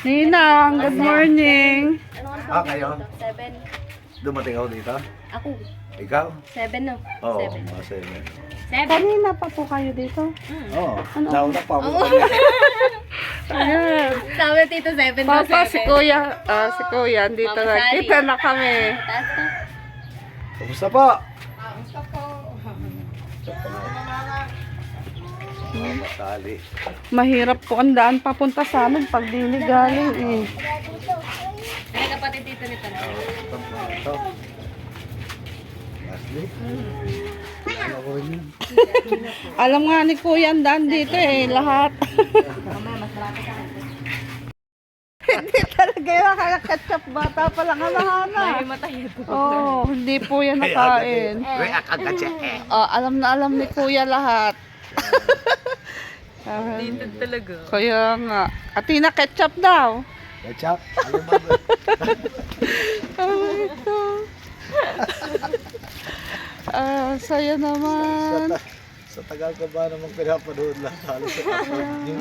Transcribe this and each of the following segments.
Ninang, good morning. Kayo? 7. Dumating ako dito? Ako. Ikaw? 7 no? Oo, 7. mga 7. 7. Kanina pa po kayo dito. Oo, nauna pa ako. Ayan. Sabi tito 7 daw, Papa, 7. si Kuya, dito Mama na. Sari. Kita na kami. Taas na. Kumusta po? Masali. Mahirap po ang daan papunta sa amin pag dinigaling eh. Ano kapatid tito nito na? Ito. Asli? Ano ko rin yun? Alam nga ni Kuya ang daan dito eh, lahat. Hindi talaga yung kakakatsup bata pa lang alahana. Oo, hindi po yan nakain. Uy, akakatsa eh. Alam na alam ni Kuya lahat. Dito talaga. Kaya nga. Atina ketchup daw. Ketchup? Ano ba ba? Saya naman. Sa tagal ka ba namang pinapanood lang halos sa upload niyo?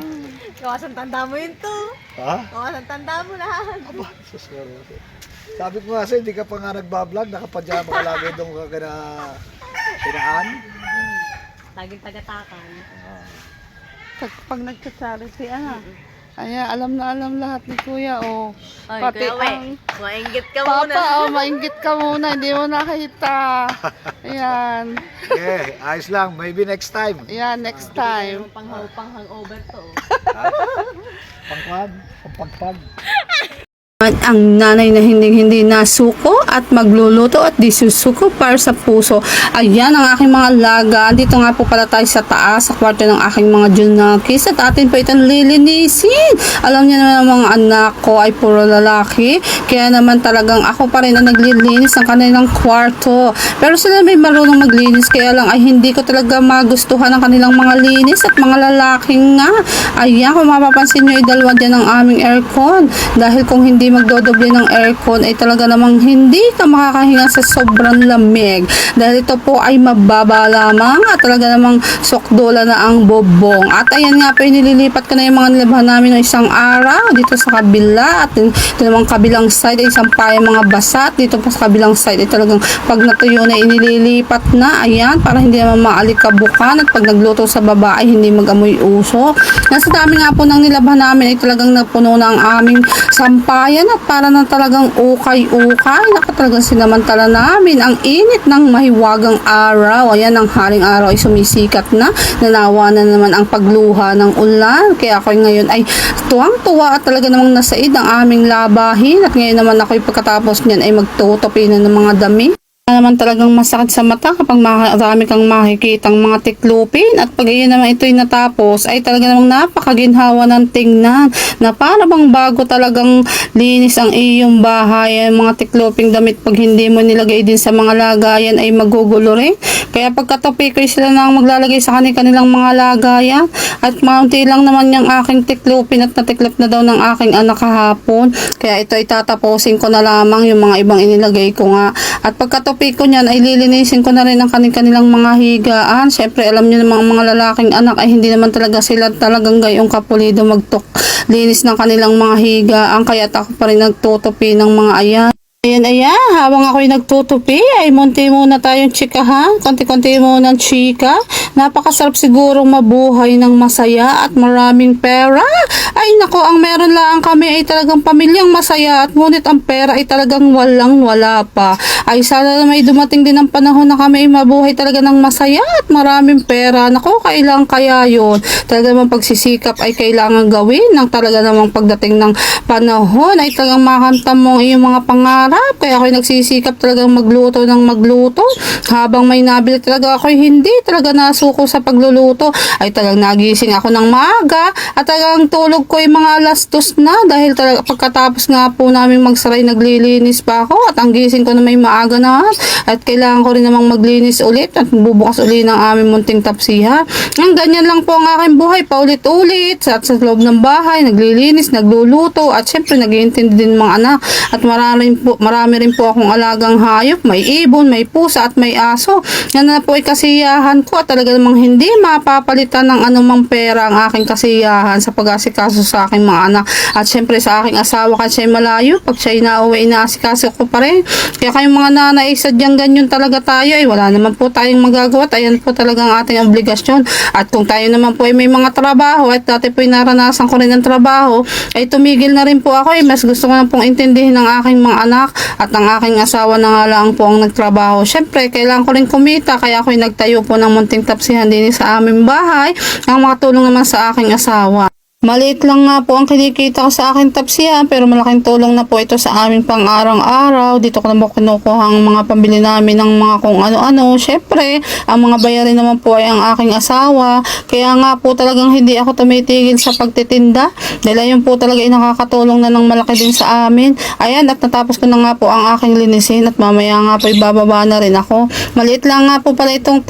Kawasan tanda mo yun to. Ha? Kawasan tanda mo na. Aba, suswaro. Sabi ko nga sa'yo, hindi ka pa nga nagbablog, nakapadyama ka lagi doon ka pinaan. Laging tagatakan. Pag nagka-charity, Ayan, alam na alam lahat ni Kuya, oh. Ay, Pati Kuya ang... maingit ka muna. Papa, mainggit ka muna, hindi mo nakita. Ayan. Okay, ayos lang. Maybe next time. Ayan, next time. Pang-hangover to. Pangpag, pampagpag. At ang nanay na hindi nasuko at magluluto at di susuko para sa puso. Ayan ang aking mga laga. Dito nga po pala tayo sa taas, sa kwarto ng aking mga junakis. At atin po itong lilinisin. Alam niyo naman ang mga anak ko ay puro lalaki. Kaya naman talagang ako pa rin ang naglilinis ng kanilang kwarto. Pero sila may marunong maglinis. Kaya lang ay hindi ko talaga magustuhan ang kanilang mga linis at mga lalaki nga. Ayan, kung mapapansin nyo ay dalawa dyan ang aming aircon. Dahil kung hindi magdodoble ng aircon ay talaga namang hindi ka makakahinga sa sobrang lamig dahil ito po ay mababa lamang at talaga namang sokdola na ang bobong. At ayan nga po, inililipat ko na yung mga nilabhan namin ng isang araw dito sa kabila at ito namang kabilang side ay isang payang mga basa at dito pa sa kabilang side ay talagang pag natuyo na inililipat na, ayan, para hindi naman maalikabukan at pag nagluto sa baba ay hindi mag-amoy usok. Nasa dami nga po ng nilabhan namin ay talagang napuno na ang aming sampayan at para na talagang ukay-ukay. Nakatalagang sinamantala namin ang init ng mahiwagang araw. Ayan, ang haring araw ay sumisikat na. Nanawa na naman ang pagluha ng ulan. Kaya ako ngayon ay tuwang-tuwa at talaga namang nasaid ang aming labahin. At ngayon naman ako pagkatapos niyan ay magtutupi na ng mga damit. Naman talagang masakit sa mata kapag marami kang makikitang mga tiklupin at pag iyon naman ito'y natapos ay talaga namang napakaginhawa ng tingnan na para bang bago talagang linis ang iyong bahay. Ang mga tikluping damit pag hindi mo nilagay din sa mga lagayan ay magugulo rin. Kaya pagkatupi ko sila na maglalagay sa kanilang mga lagayan at maunti lang naman yung aking tiklupin at natiklop na daw ng aking anak kahapon. Kaya ito ay tatapusin ko na lamang yung mga ibang inilagay ko nga at pagkatupi ko niyan ay lilinisin ko na rin ang kanilang mga higaan. Siyempre alam niyo namang mga lalaking anak ay hindi naman talaga sila talagang gayong kapulido linis ng kanilang mga higaan. Kaya ako pa rin nagtutupi ng mga ayan. Ayan, habang ako'y nagtutupi, ay munti muna tayong chikahan. Konti-konti muna ng chika. Napakasarap siguro mabuhay ng masaya at maraming pera. Ay nako, ang meron lang kami ay talagang pamilyang masaya at ngunit ang pera ay talagang walang-wala pa. Ay sana may dumating din ang panahon na kami ay mabuhay talaga ng masaya at maraming pera. Nako, kailangan kaya yun. Talaga namang pagsisikap ay kailangan gawin ng talaga namang pagdating ng panahon ay talagang makamtan mo iyong mga pangarap. Kaya ako'y nagsisikap talagang magluto ng magluto. Habang may nabili talaga ako'y hindi talaga nasuko sa pagluluto. Ay talagang nagising ako ng maaga at talagang tulog ko ay mga 2:00 na dahil talaga pagkatapos nga po namin magsaray naglilinis pa ako at ang gising ko na may maaga na at kailangan ko rin namang maglinis ulit at bubukas ulit ng aming munting tapsiha. Ang ganyan lang po ang aking buhay, paulit-ulit sa loob ng bahay, naglilinis, nagluluto at syempre nag-iintindi din mga anak at Marami rin po akong alagang hayop. May ibon, may pusa at may aso. Yan na po ay kasiyahan ko at talaga namang hindi mapapalitan ng anumang pera ang aking kasiyahan sa pag-asikaso sa aking mga anak. At syempre sa aking asawa kasi siya'y malayo. Pag siya'y nauwi, inaasikaso ko pa rin. Kaya kayong mga nanay, sadyang ganyan talaga tayo. Ay wala naman po tayong magagawa. At ayan po talaga ang ating obligasyon. At kung tayo naman po ay may mga trabaho at dati po ay naranasan ko rin ng trabaho, ay tumigil na rin po ako. Mas gusto ko na pong intindihin ng aking mga anak at ang aking asawa na nga lang po ang nagtrabaho. Syempre, kailangan ko rin kumita. Kaya ako ay nagtayo po ng munting tapsihan din sa aming bahay. Ang makatulong naman sa aking asawa. Maliit lang nga po ang kinikita ko sa aking tapsihan pero malaking tulong na po ito sa aming pang-araw-araw. Dito ko na po kinukuha ang mga pambili namin ng mga kung ano-ano. Syempre, ang mga bayarin naman po ay ang aking asawa. Kaya nga po talagang hindi ako tumitigil sa pagtitinda. Dahil ayun po talaga ay nakakatulong na ng malaki din sa amin. Ayan, at natapos ko na nga po ang aking linisin at mamaya nga po ibababa na rin ako. Maliit lang nga po pala itong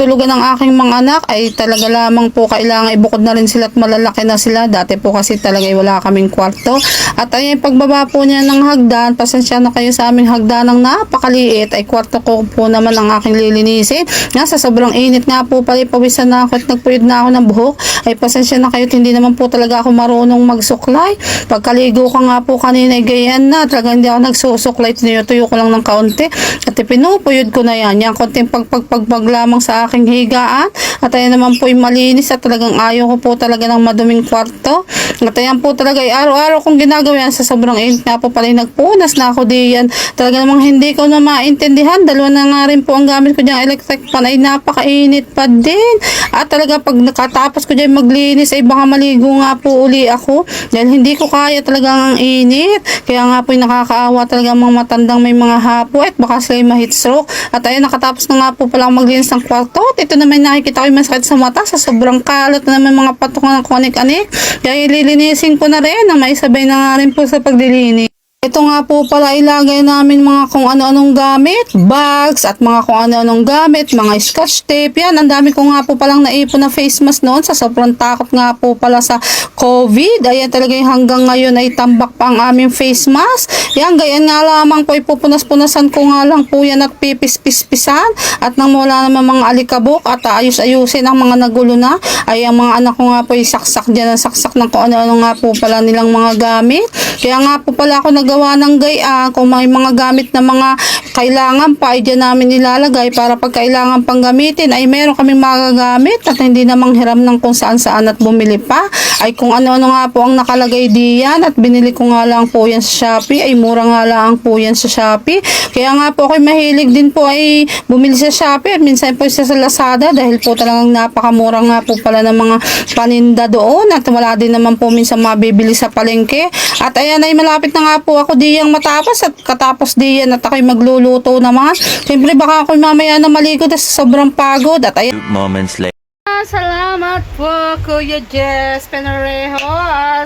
tulugan ng aking mga anak ay talaga lamang po kailangan ibukod na rin sila at malalaki na sila. Dati po kasi talaga wala kaming kwarto. At ayun, pagbaba po niya ng hagdan, pasensya na kayo sa aming hagdan ng napakaliit, ay kwarto ko po naman ang aking lilinisin. Sa sobrang init nga po pala, pawisan na ako at nagpuyod na ako ng buhok. Ay pasensya na kayo, hindi naman po talaga ako marunong magsuklay. Pagkaligo ko nga po kanina ay gayan na, talaga hindi ako nagsusuklay. Tinutuyo ko lang ng kaunti at pinupuyod ko na yan. Yan, konting pagpagpagbag lamang sa aking higaan. At ayan naman po yung malinis at talagang ayaw ko po talaga ng maduming kwarto. At ayan po talaga ay araw-araw kong ginagawa yan sa sobrang init nga po pala nagpunas na ako diyan. Talaga namang hindi ko na maintindihan. Dalawa na nga rin po ang gamit ko dyan electric pan ay napakainit pa din. At talaga pag nakatapos ko dyan maglinis ay baka maligo nga po uli ako. Dahil hindi ko kaya talagang ang init. Kaya nga po yung nakakaawa talaga mga matandang may mga hapo at baka sila ma-heat stroke. At ayun, nakatapos na nga po pala maglinis ng kwarto. Ito naman nakikita ko yung masakit sa mata sa sobrang kalat na naman mga patok ng kunik-anik. Kaya ililinisin ko na rin na may sabay na nga rin po sa paglilinis. Ito nga po pala ilagay namin mga kung ano-anong gamit, bags at mga kung ano-anong gamit, mga scotch tape. Yan, ang dami ko nga po palang naipon na face mask noon sa sobrang takot nga po pala sa COVID. Ayan talaga yung hanggang ngayon ay tambak pa ang aming face mask. Yan, gayan nga lamang po, ipupunas-punasan ko nga lang po yan at pipis-pispisan. At nang wala naman mga alikabok at ayus-ayusin ang mga nagulo na, ay ang mga anak ko nga po isaksak dyan, saksak ng kung ano-ano nga po pala nilang mga gamit. Kaya nga po pala ako gawa ng gaya, kung may mga gamit na mga kailangan pa ay dyan namin nilalagay para pag kailangan pang gamitin ay meron kaming magagamit at hindi namang hiram ng kung saan-saan at bumili pa. Ay kung ano-ano nga po ang nakalagay diyan at binili ko nga lang po yan sa Shopee, ay mura nga lang po yan sa Shopee. Kaya nga po ako'y mahilig din po ay bumili sa Shopee at minsan po sa Lazada dahil po talagang napakamura nga po pala ng mga paninda doon at wala din naman po minsan mabibili sa palengke. At ayan ay malapit na nga po ako diyang matapos at katapos diyan at ako'y magluluto naman. Siyempre baka ako'y mamaya na maligo dahil sa sobrang pagod. At ayan. Moments later. Salamat po Kuya Jess Penarejo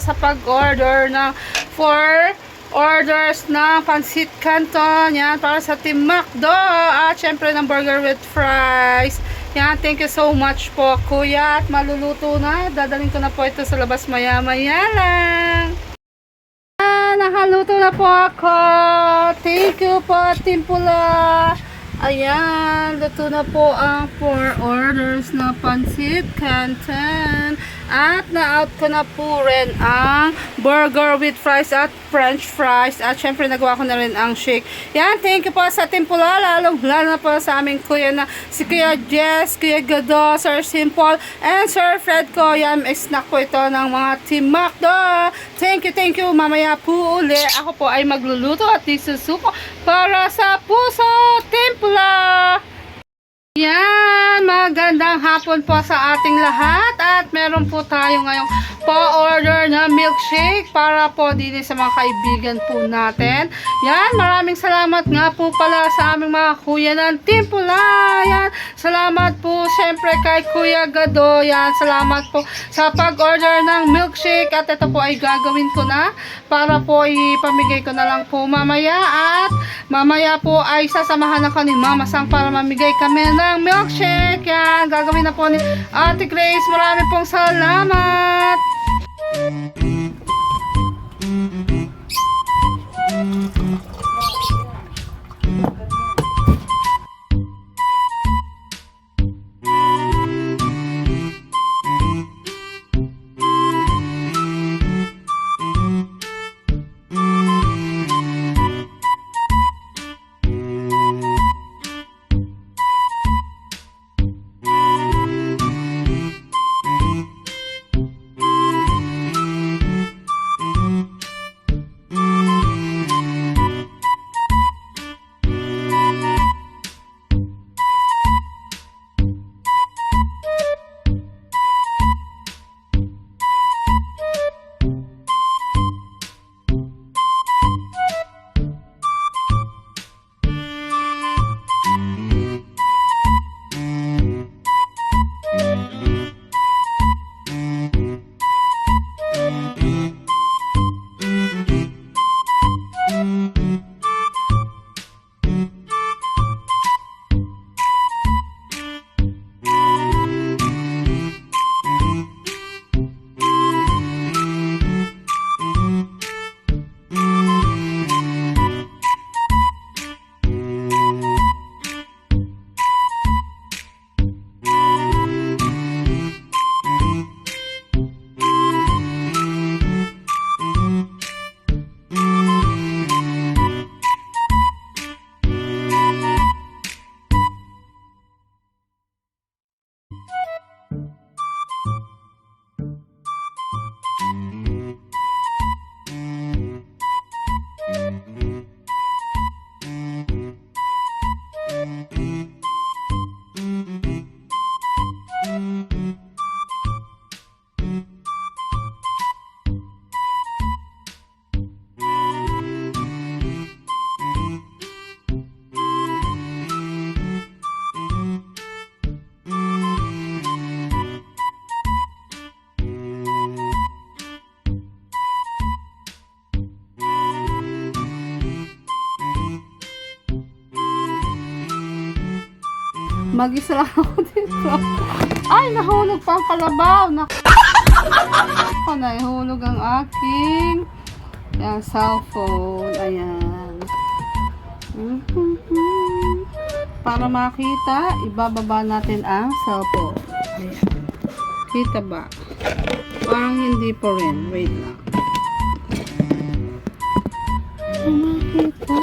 sa pag-order ng 4 orders ng Pansit Canton. Yan, para sa Team Macdo. At syempre ng burger with fries. Yan, thank you so much po Kuya. At maluluto na. Dadaling ko na po ito sa labas maya-maya lang. Nakaluto na po ako. Thank you po, Team Pula. Ayan, luto na po ang 4 orders na Pansit Canton. At na-out ko na po rin ang burger with fries at french fries. At syempre nagawa ko na rin ang shake. Yan, thank you po sa Team Pula. Lalo na po sa aming kuya na si Kuya Jess, Kuya Gado, Sir Simple, and Sir Fred ko. Yan, snack po ito ng mga Team Macdo. Thank you. Mamaya po uli. Ako po ay magluluto at isusuko para sa puso Team Pula. Yan, magandang hapon po sa ating lahat at meron po tayo ngayong pa-order na milkshake para po din sa mga kaibigan po natin. Yan, maraming salamat nga po pala sa aming mga kuya ng Team Pula. Yan, salamat po syempre kay Kuya Gado. Yan, salamat po sa pag-order ng milkshake at ito po ay gagawin ko na para po ipamigay ko na lang po mamaya at mamaya po ay sasamahan ako ni Mama Sang para mamigay kami ng milkshake. Yan, gagawin na po ni Ate Grace. Maraming pong salamat. Mag-isa lang ako dito. Ay, nahulog pa ang kalabaw. Nahulog ang aking cellphone. Ayan. Para makita, ibababa natin ang cellphone. Ayan. Kita ba? Parang hindi pa rin. Wait lang. Makita.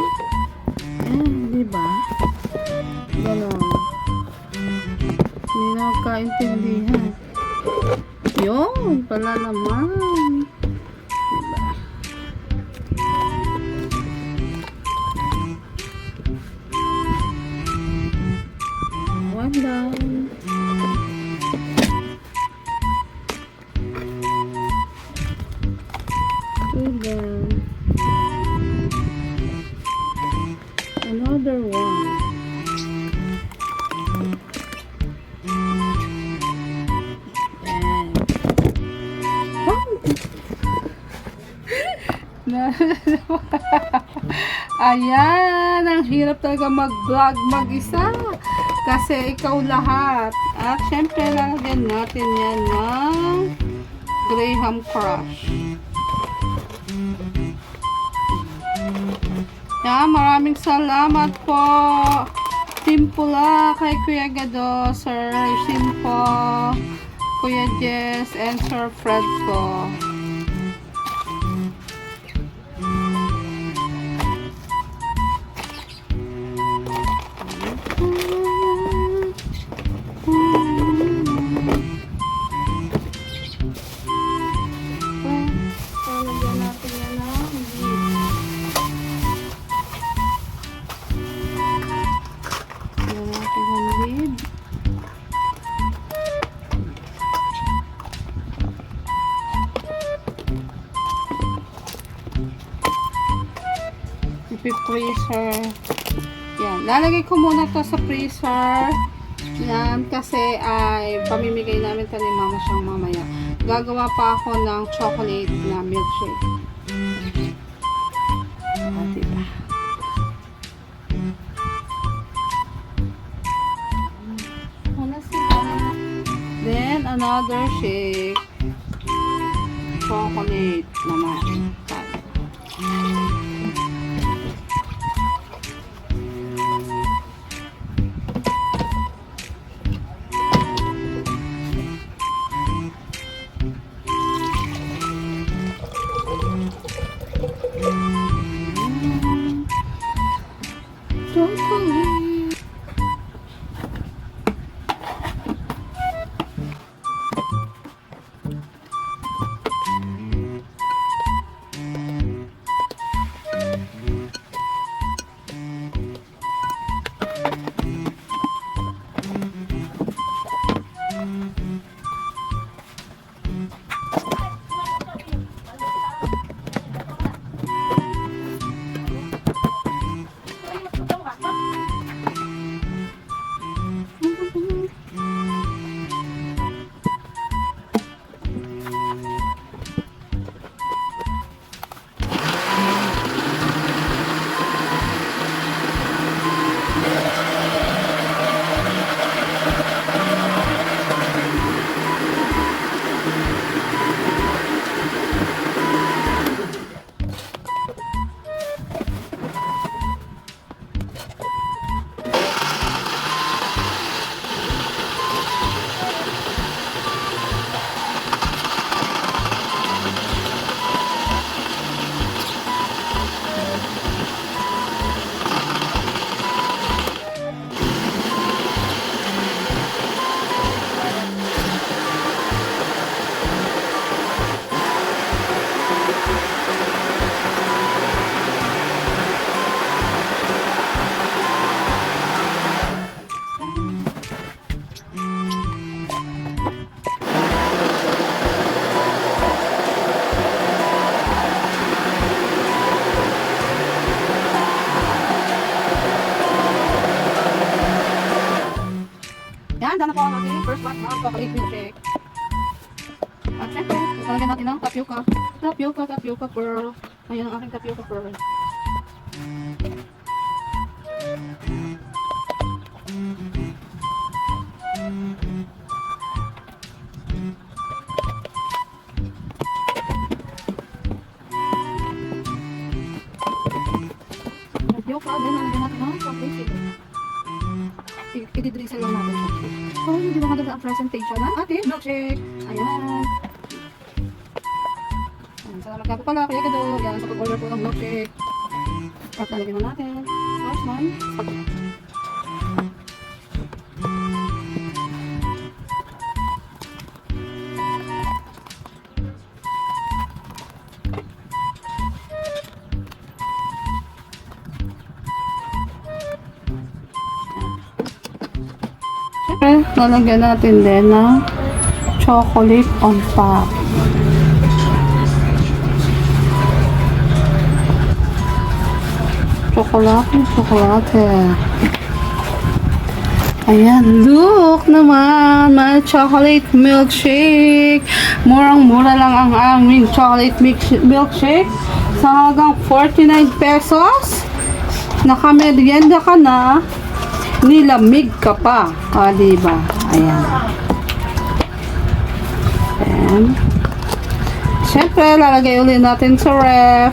Di ba? Ganon. Hindi na magkaintindihan. Yun, pala naman. Diba? One down. Two down. Another one. Ayan, ang hirap talaga mag-vlog mag-isa kasi ikaw lahat. At syempre lalagyan natin yan ng Graham Crush. Yan, maraming salamat po Team Pula, kay Kuya Gado, Sir Simpo, Kuya Jess, and Sir Fred ko. Freezer. Yan. Lalagay ko muna to sa freezer. Yan. Kasi ay pamimigay namin ito ni Mama siyang mamaya. Gagawa pa ako ng chocolate na milkshake. Diba? Wala sila. Then, another shake. Chocolate naman. Handa na po ang ating first batch ng chocolate milkshake. At syempre, italagyan natin ng tapioca. Tapioca pearl. Ayan ang aking tapioca pearl. Yung pa, then nalagyan natin ng chocolate syrup. I-drizzle lang natin siya. So, hindi ba maganda ang presentation ng ating milkshake? Ayan. Salamat ka po pala, Kuya Gado. Yan, sa pag-order po ng milkshake. At lalagyan na natin. First one. Siyempre, lalagyan natin din ng chocolate on top. Chocolate. Ayan, look naman, my chocolate milkshake. Murang-mura lang ang aming chocolate milkshake. Sa halagang 49 pesos. Nakamerienda ka na, nilamig ka pa. Diba? Ayan. Ayan. Siyempre, lalagay ulit natin sa ref.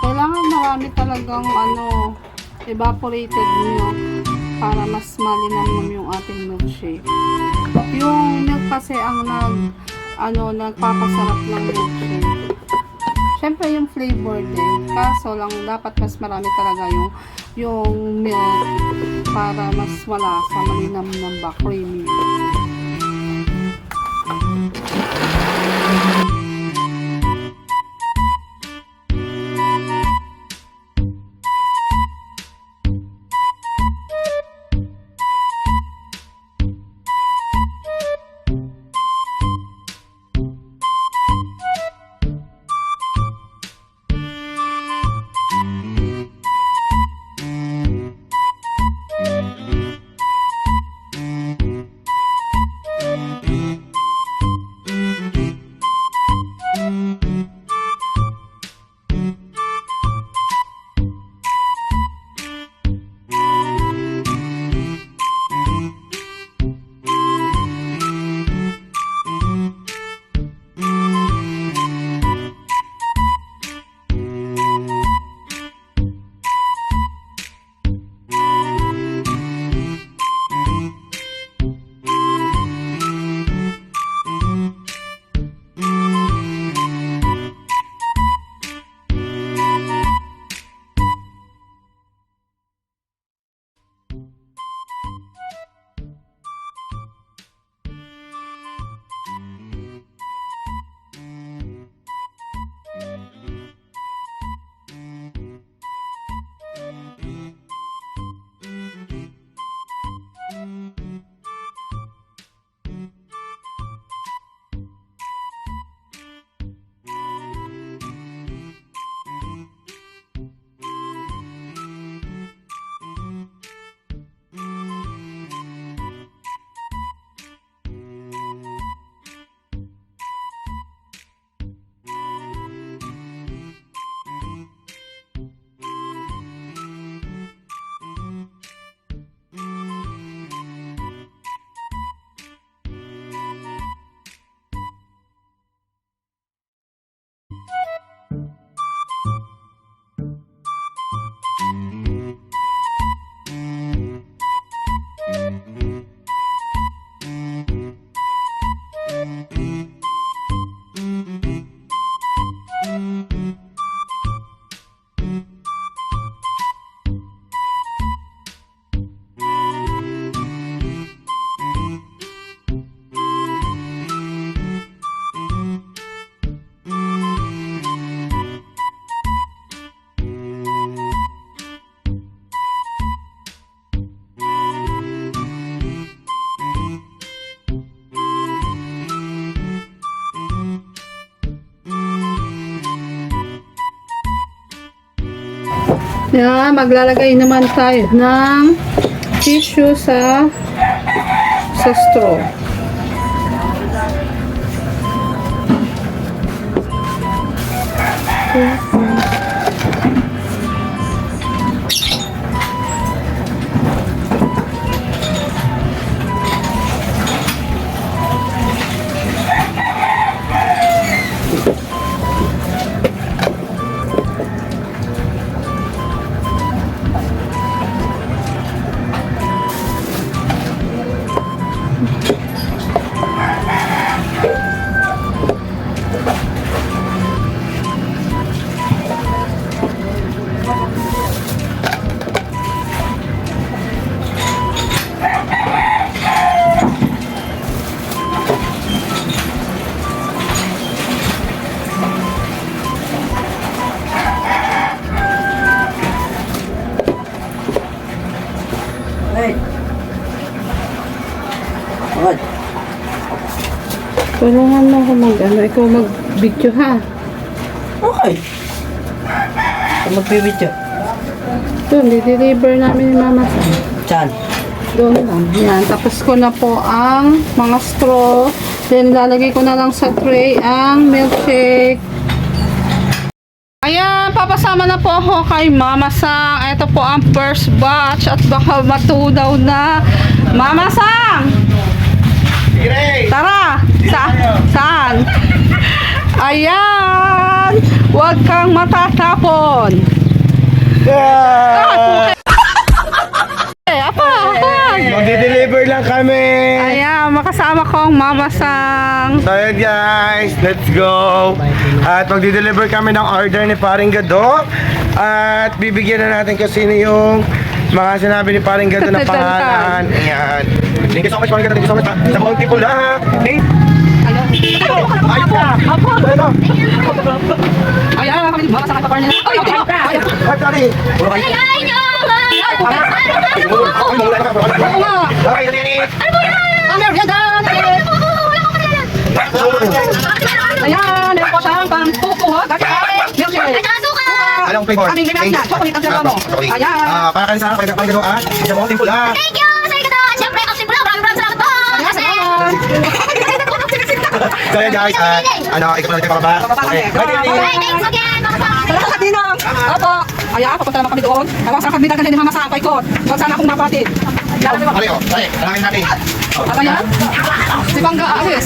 Kailangan marami talagang evaporated milk para mas malinamnam yung ating milkshake. Yung milk kasi ang nagpapasarap ng milkshake. Syempre yung flavor din. Kaso lang dapat mas marami talaga yung milk para mas malasa, malinamnam ba, creamy. Yan, maglalagay naman tayo ng tissue sa straw. Tulungan mo ako ikaw mag-video ha. Okay. Magbibidyo. Doon, di-deliver namin ni Mama Sam. Saan? Doon lang. Yan. Tapos ko na po ang mga straw. Then, lalagay ko na lang sa tray ang milkshake. Ayan, papasama na po ako kay Mama Sang. Ito po ang first batch at baka matunaw na. Mama Sang! Tara! Saan? Ayan! Huwag kang matatapon. Apa? Magdi-deliver lang kami. Ayan, makasama ko ang Mama Sang. So yun guys, let's go. At magdi-deliver kami ng order ni Paring Gado. At bibigyan na natin kung sino yung mga sinabi ni Paring Gado na pangalan. Ayan. Thank you so much Paring Gado, thank you so much. Sa multiple ha. Ayun ka. Ito. Ayan, kami Mama Sang at partner. Ay, Ay, sorry. Puro kayo. Oo nga. Okay, Linis. Ang merienda. Ayan, meron po siyang pang-pupuha. Milkshake. Anong flavor? Aming limang chocolate ang sarap mo. Ayan. Para ka sa Paring Gado at sa multiple ha. Thank you! Sir Gado! Siyempre, Opsin Pula, maraming salamat po! Kasi... So yun guys, ikaw na natin pababa. Okay, ready, Linis. Hey, thanks again! Mga sa... Salamat din ang. Opo. Ayan, papunta naman kami doon. Alam sa kami dalhin ni Mama Sang kay Kot. Huwag sana akong mapatid. Pare, talangin natin. At ayan, si Bangga Aris.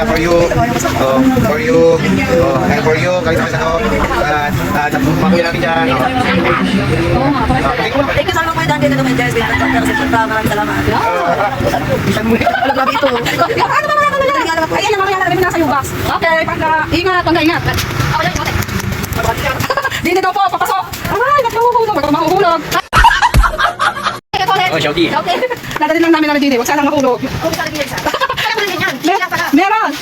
For you, and for you, kahit sa ako, makuha natin dyan. Thank you sa mga po yung dati na naman, Jess. Maraming salamat. Isan mo yun. Alam nabi ito. Ayan, yung mamaya namin nasa ubas. Okay, Bangga. Ingat, Bangga, ingat. Dini daw po, papasok. Ay, nagmahuhulog. Magmahuhulog. Oh, shouty. Okay. Nadalhin lang namin na Dini. Huwag sanang mahulog. Meron.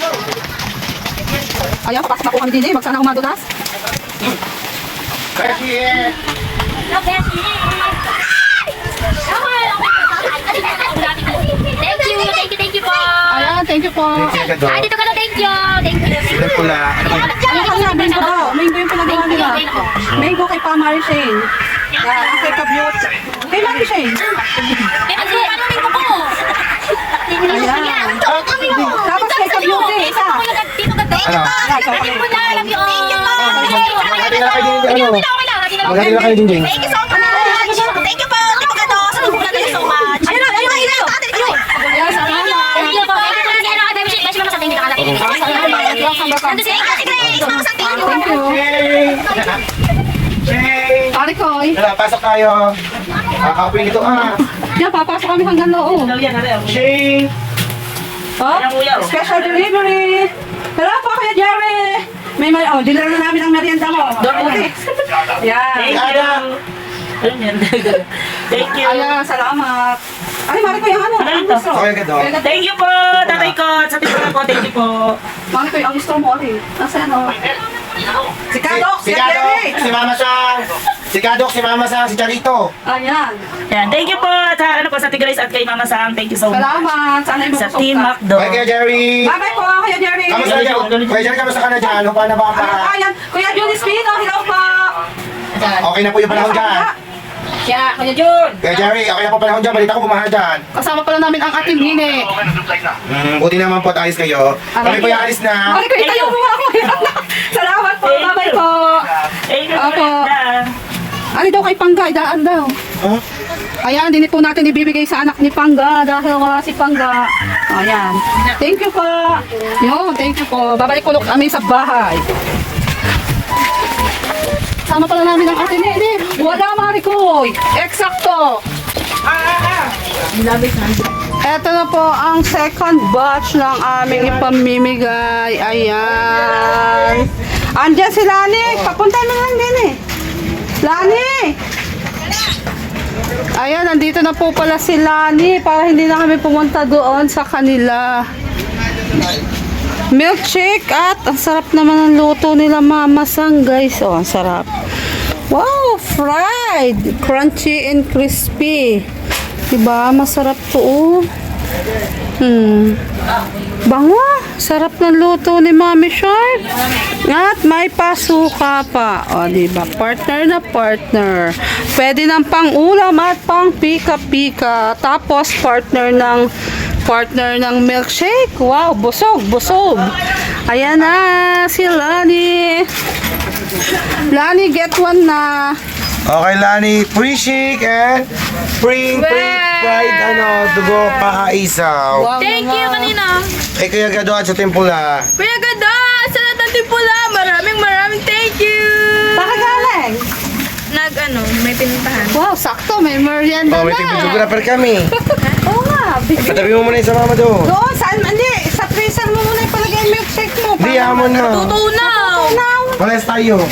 Ayan, papasok na po kami Dini. Huwag sana umadulas. Thank you po! Ayan, thank you po. Ay, dito ka na, thank you! Thank you! Ilan pula? Ayan, mango daw. Mango yung pinagawa nila. Mango kay Pa Mary Shane. Yan, kay Kabyot. Kay Mary Shane. Ano rin ko po? Ayan. Tapos kay Kabyot isa. Dito ka, thank you po! Thank you po na, love you all! Thank you po! Magaling na kayo din, Jing. Thank you so much! Thank you po! Tito Gado! Thank you so much! Ayun na! Ayun na! Ayun na! Ayan, salamat. Thank you po! Thank you po! Thank you po! Thank you po! Thank you po! Thank you po! Thank you. Jing! Pare Koy. Tara, pasok tayo. Kakapin ito Yan, papasok kami hanggang loob. Jing! Oh, special delivery. Hello po, Kuya Jerry. Dinala na namin ang merienda mo. Okay. Yan. Thank you. Ayan, salamat. Ay, Mari Koy, ang ano? Ang gusto. Okay, Gado. Thank you po, tatay ko. Sa tito po, thank you po. Mari Koy, ang gusto mo, Ari. Nasaan ano? Si Kadok, si Jerry. Si Mama Sang. Si Kadok, si Mama Sang, si Charito. Ayan. Yan, thank you po. Sa ano po, sa Tigres at kay Mama Sang. Thank you so much. Salamat. Sana ay Sa mabusog Team ka. Macdo. Bye, Kuya Jerry. Bye-bye po, Kuya Jerry. Kamusta dyan? Kuya Jerry, kamusta ka na dyan? Ano pa na ba ang Ayan, Kuya Julie Spino, hello po. Okay na po yung panahon dyan. Siya, Kuya Jun. Kuya Jerry, okay na po panahon dyan. Balita ko bumaha dyan. Kasama pala namin ang ating Nini. Buti naman po at ayos kayo. Kami po yung alis na. Mari Koy, tayo po ako. Salamat po, bye-bye po. Thank you, Opo. Brenda. Ano daw kay Pangga, idaan daw. Huh? Ayan, din po natin ibibigay sa anak ni Pangga dahil wala si Pangga. Ayan. Thank you po. Yun, thank you po. Babalik ulit kami sa bahay. Sama pala namin ang atin Nene. Wala, Marikoy. Eksakto. Ito na po ang second batch ng aming ipamimigay. Ayan. Andiyan si Lani. Papunta na lang din eh. Lani! Ayan, nandito na po pala si Lani para hindi na kami pumunta doon sa kanila. Milkshake at ang sarap naman ng luto nila Mama Sang, guys. Oh, ang sarap. Wow, fried! Crunchy and crispy. Diba? Masarap to, oh. Bango. Sarap ng luto ni Mami Shark. At may pasuka pa. O, diba? Partner na partner. Pwede ng pang-ulam at pang-pika-pika. Tapos, partner ng milkshake. Wow, busog, busog. Ayan na, si Lani. Lani, get one na. Okay, Lani, free shake and free fried dugo pakaisaw. Wow, Thank you naman. kanina. Kay Kuya Gado at sa Timpula. Kuya Ganda, sa lahat ng tipula, maraming thank you. Bakit galing? May pinuntahan. Wow, sakto. May merienda Oh, may na. tig-videographer kami. Oo nga. Patabi mo muna yung sa mama doon. Doon, saan? Hindi, sa freezer mo muna ipalagay yung milkshake mo. Hindi, mo na. Tutunaw. Pares tayo.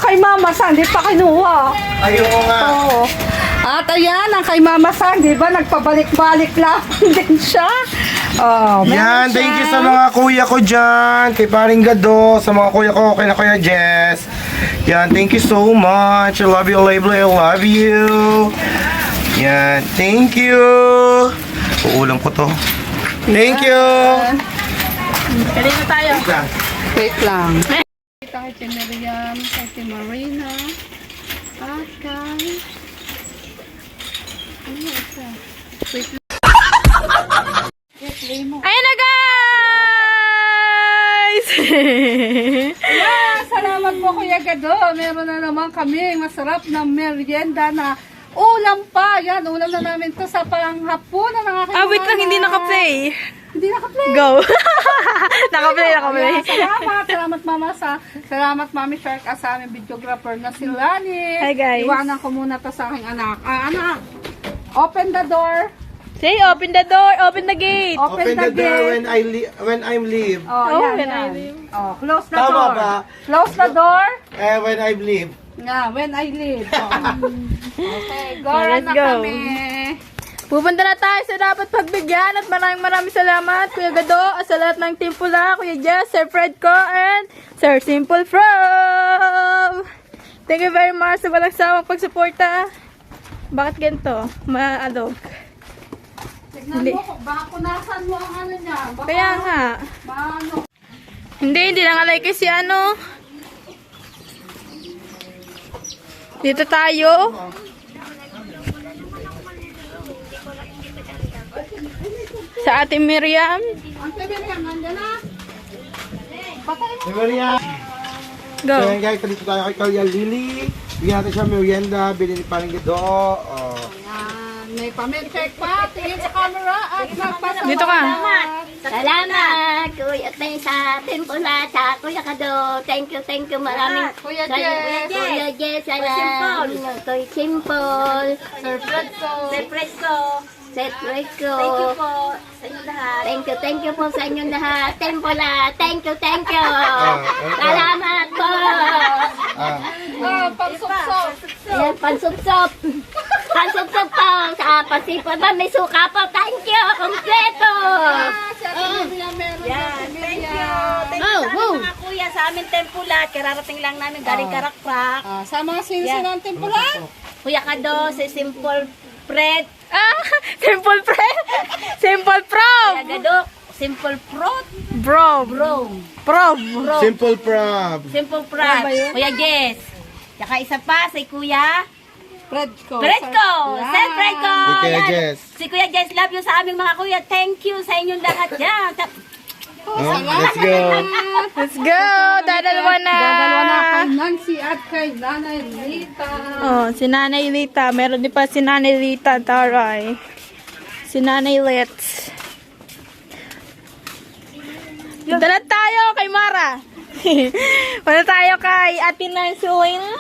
Kay Mama Sang, di pa kinuha. Ayoko nga. Oo. At ayan, ang kay Mama Sang, di ba, nagpabalik-balik lang din siya. Oh, meron Yan, siya. thank you sa mga kuya ko dyan. Kay Paring Gado, sa mga kuya ko, kay na Kuya Jess. Yan, thank you so much. I love you, Label. I love you. Yan, thank you. Uulam ko to. Thank you. Kanina tayo. Wait lang. Kay Ate Miriam, kay Ate Marina, at kay... Ano isa? Wait lang. Ayan na guys! Salamat po Kuya Gado. Meron na naman kami masarap na merienda na ulam pa. Yan, ulam na namin to sa panghapunan ng aking Wait lang, hindi naka-play. Hindi naka-play. Go! naka-play. Ayan, salamat Mama salamat Mami Shark at sa aming videographer na si Lani. Hi, guys. Iwanan ko muna to sa aking anak. Anak, open the door. Say, open the door, open the gate. Open the door when I'm leave. Oh, yan, when yan. I leave. Oh, close the Tama door. ba? Close the door. When I leave. Nga, when I leave. Oh. Okay, go Oh, let's na go. kami. Pupunta na tayo sa dapat pagbigyan at maraming salamat Kuya Gado at sa lahat ng Team Pula, Kuya Jess, Sir Fred ko, and Sir Simple From. Thank you very much sa walang sawang pagsuporta. Bakit ganito? Maalog. Tignan mo, baka punasan mo ang ano niya. Baka, Kaya nga. Maano. Hindi nakalike si ano. Dito tayo. Sa Ate Miriam. Ang Miriam, nandiyan na. Patay mo. Hey, Maria. Go. So yan guys, dito tayo kay Kuya Lily. Bigyan natin siya merienda, bilhin ni Paring Gado. Oh. Yan, may pamilkshake pa. Tingin sa camera at magpasalamat. Dito ka. Salamat, Kuya Tay sa Timpula, sa Kuya Kado. Thank you, maraming. Kuya Kuya Jess, salamat. Kuya Simple. Sir Fred ko. Set right ko. Thank you po sa inyo lahat. Thank you po sa inyo lahat. Timpula, thank you. Salamat po. Pansupsop. Ayan, pansupsop. Pansupsop po. Sa pasipo ba, may suka po. Thank you, kompleto. Thank you sa mga kuya sa amin Tempula. Kararating lang namin galing Karakprak. Sa mga sino-sino ng timpula? Kuya Kado, si Simple Fred. Simple Fred. Simple Prom. Kuya Kado, Simple Prot. Bro. Prom. Simple prob. Simple Fred. Kuya Jess. Saka isa pa, si Kuya Fred ko. Fredco. Sir Fredco. Si Kuya Yan. Jess. Si Kuya Jess, love you sa aming mga kuya. Thank you sa inyong lahat. Yan. Let's go. Let's go! Dadalawa na! Dadalawa na kay Nancy at kay Nanay Lita. Oh, si Nanay Lita. Meron din pa si Nanay Lita, taray. Si Nanay Let's. Punta na tayo kay Mara. Punta tayo kay Ate Nancy Lena.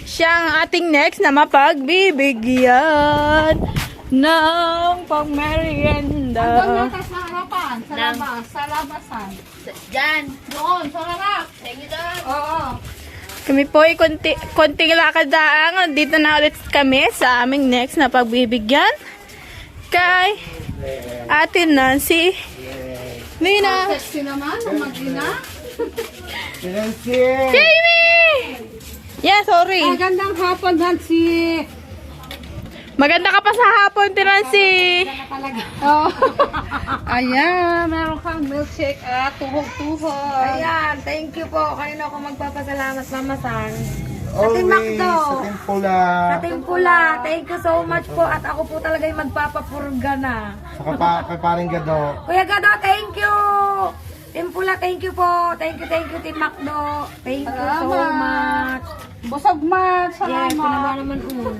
Siya ang ating next na mapagbibigyan ng pang-merienda. Hanggang nasa harapan, sa labas, sa labasan. Diyan. Doon, sa harap. Thank you, Dad. Oo. Kami po ay konting lakadaang. Dito na ulit kami sa aming next na pagbibigyan kay Ate Nancy Lina. Sexy naman, ang mag-ina. Nancy! Jamie! Yeah, sorry. Magandang hapon, Nancy. Maganda ka pa sa hapon, Nancy. Oh. Ayan, meron kang milkshake at tuhog-tuhog. Ayan, thank you po. Kanina ako magpapasalamat, Mama San. Always, Makdo. sa Timpula. Sa Timpula, thank you so much po. At ako po talaga yung magpapapurga na. Sa kay Paring Gado. Kuya Gado, thank you! Timpula, thank you po. Thank you, Team Makdo. Thank you so Salamat. much. Busog man, Yeah, pinaba salamat. naman po.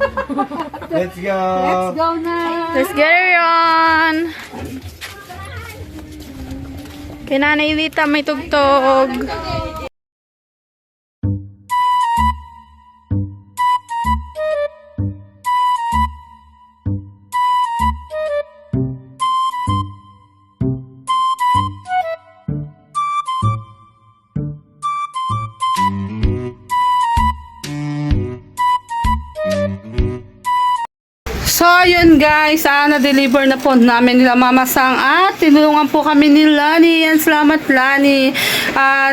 Let's go. Let's go na. Let's get her on. Kay Nanay Lita may tugtog. So, yun guys, na-deliver na po namin nila Mama Sang at tinulungan po kami ni Lani. Yan, salamat Lani.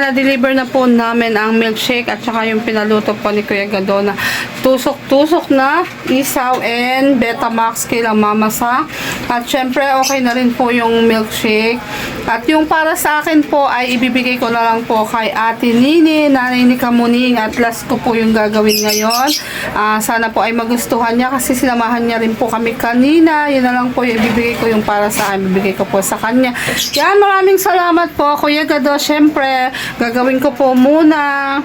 Na-deliver na po namin ang milkshake at saka yung pinaluto po ni Kuya Gado na tusok-tusok na isaw and Betamax kila Mama Sang. At syempre, okay na rin po yung milkshake. At yung para sa akin po ay ibibigay ko na lang po kay Ate Nini, Nanay ni Kamuning, at last ko po yung gagawin ngayon. Sana po ay magustuhan niya kasi sinamahan niya rin po kami kanina. Yun na lang po yung ibibigay ko yung para sa akin. Ibibigay ko po sa kanya. Yan, maraming salamat po Kuya Gado. Syempre, gagawin ko po muna.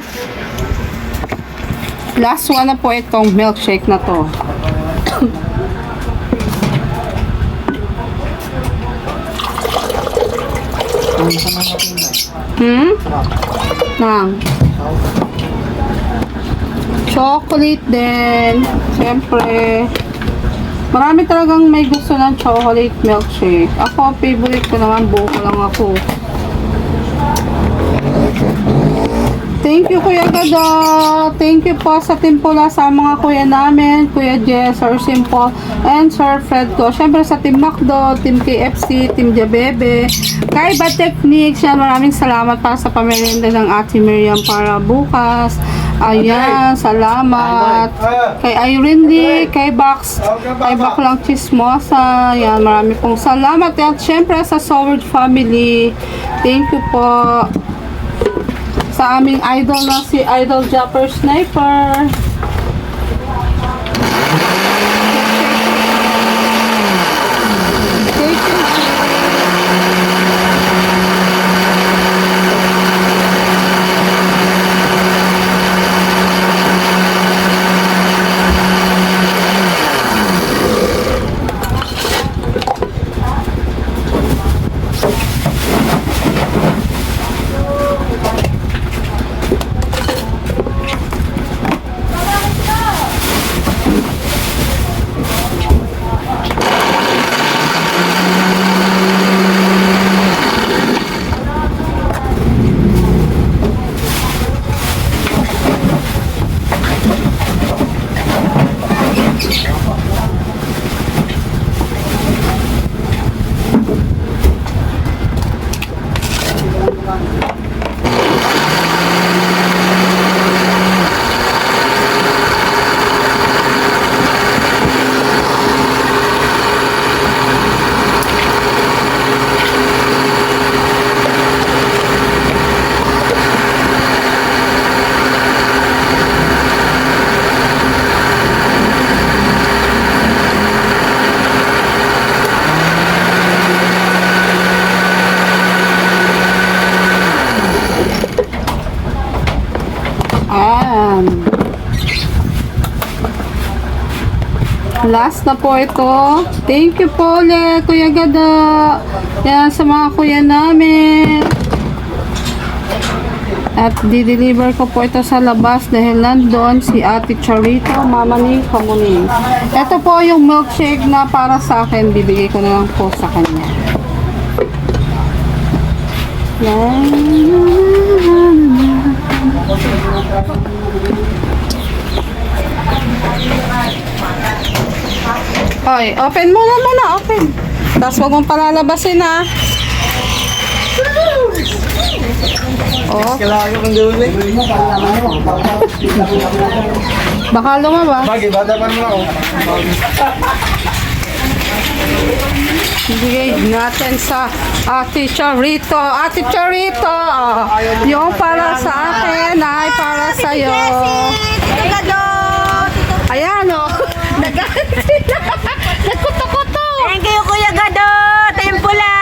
Last one na po itong milkshake na to. Nang chocolate din. Siyempre, marami talagang may gusto ng chocolate milkshake. Ako, favorite ko naman, buko lang ako. Thank you, Kuya Gado. Thank you po sa Timpula, sa mga kuya namin, Kuya Jess, Sir Simple, and Sir Fred ko. Siyempre sa Team Macdo, Team KFC, Team Jabebe, Kaiba Techniques. Yan, maraming salamat para sa pamerienda ng Ate Miriam para bukas. Ayan, salamat. Kay Irene Lee, kay Bax, kay Baklang Chismosa. Yan, marami pong salamat. At syempre sa Soward family, thank you po. Sa aming idol na si Idol Japper Sniper. Thank you. Last na po ito. Thank you po ulit, Kuya Gado. Yan sa mga kuya namin. At di-deliver ko po ito sa labas dahil nandun si Ate Charito, mama ni Kamuning. Ito po yung milkshake na para sa akin. Bibigay ko na lang po sa kanya. Oy, open muna, open. Tapos wag mong palalabasin, ha. Oh, Kailangan kong gawin eh. baka lumabas. Bagay, bata pa naman ako. Bigay natin sa Ate Charito. Ate Charito, yung para sa akin ay para sa'yo. Ayan, oh. Nagkuto-kuto. Thank you, Kuya Gado. Tempula.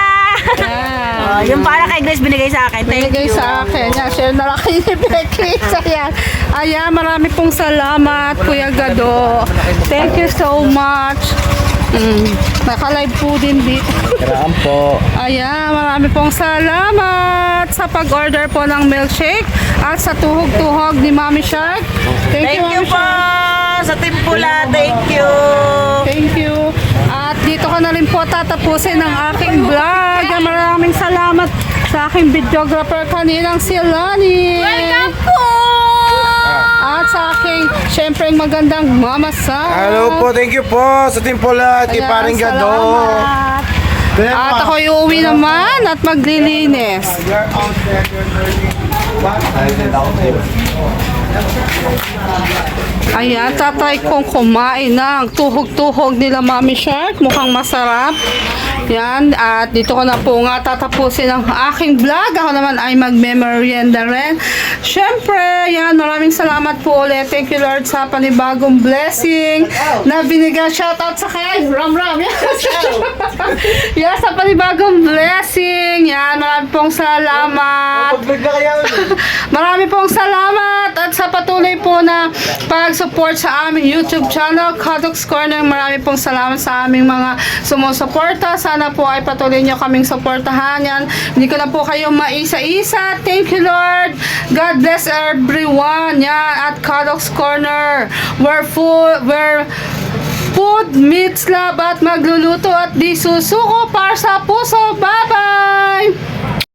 Yung para kay Grace binigay sa akin. Binigay sa akin. Yan, share na lang kayo ni Becky. Ayan. Ayan, marami pong salamat, Kuya Gado. Thank you so much. Naka-live po din dito. Kailangan po. Ayan, marami pong salamat sa pag-order po ng milkshake at sa tuhog-tuhog ni Mami Shark. Thank you, Mami po Shark. sa Tempula. Thank you. Thank you. At dito ko na rin po tatapusin ang aking vlog. Maraming salamat sa aking videographer kaninang si Lani. Welcome po! At sa aking, syempre, magandang Mama Sam. Hello po, thank you po sa Team Pula at kay Ayan, Paring Gado. salamat. Kaya At po, ako'y uuwi naman at maglilinis. you're out there, you're learning. Ayan, tatry kong kumain ng tuhog-tuhog nila Mami Shark. Mukhang masarap. Yan, at dito ko na po nga tatapusin ang aking vlog. Ako naman ay mag-memorienda rin. Siyempre, yan, maraming salamat po ulit. Thank you Lord sa panibagong blessing na binigyan. Shoutout sa kay Ram Ram. Yan, yan, sa panibagong blessing. Yan, maraming pong salamat. Pagbigla kaya Marami pong salamat at sa patuloy po na pag-support sa aming YouTube channel, Kadok's Corner. Marami pong salamat sa aming mga sumusuporta. Sana po ay patuloy nyo kaming suportahan yan. Hindi ko na po kayo maisa-isa. Thank you Lord. God bless everyone. Yan, at Kadok's Corner. Where food meets love at magluluto at di susuko para sa puso. Bye-bye!